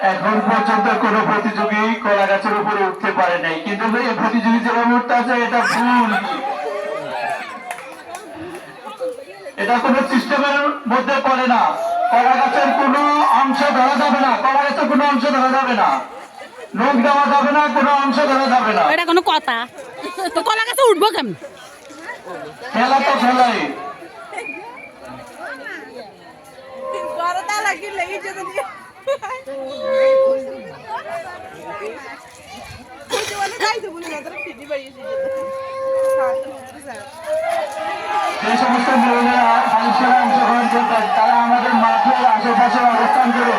এখন পর্যন্ত কোন প্রতিযোগী কলা গাছের উপরে উঠতে পারে নাই, কিন্তু এই প্রতিযোগী যেভাবে উঠতে আছে এটা ভুল। এটা কোন সিস্টেমের মধ্যে পড়ে না। কলা গাছের কোন অংশ ধরা যাবে না, কলা গাছের কোন অংশ ধরা যাবে না, নখ দেওয়া যাবে না, কোন অংশ ধরা যাবে না। এটা কোনো কথা? তো কলা গাছে উঠবো কেমন? খেলা তো খেলাই। যে সমস্ত মহিলারা মানুষেরা অংশগ্রহণ করতেন তারা আমাদের মাঠের আশেপাশে অবস্থান করে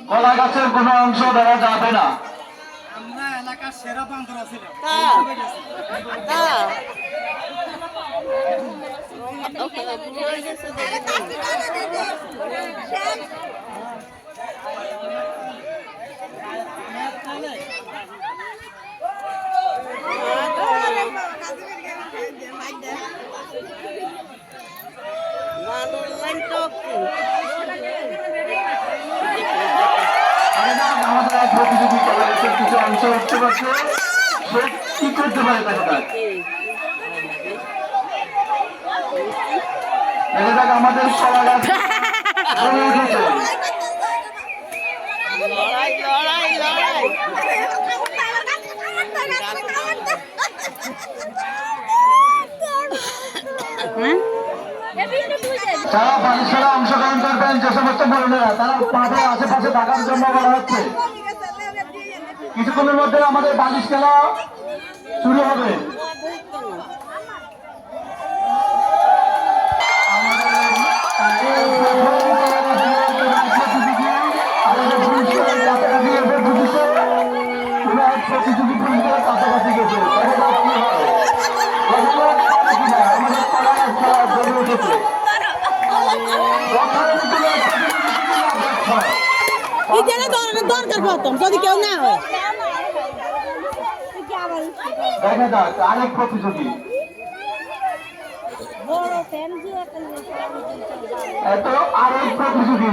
কলা গাছের কোন অংশ ধরা যাবে না। আমরা এলাকার সেরা বান্ধরা ছিলাম। আমাদের এক প্রতিযোগী কলা গাছের কিছু অংশ উঠতে পারছে, সে কি করতে পারে তাকে তার দেখা যাক আমাদের কলা গাছ জমে উঠেছে। যারা বালিশেরা অংশগ্রহণ করবেন, যে সমস্ত মহিলারা তারা মাঠের আশেপাশে থাকার জন্য বলা হচ্ছে। কিছুক্ষণের মধ্যে আমাদের বালিশ খেলা শুরু হবে। প্রতিযোগী পুরস্কার কাছাকাছি গেছে, দরকার পড়তাম যদি কেউ না হয়। দেখা যাক আরেক প্রতিযোগী এত আরেক প্রতিযোগী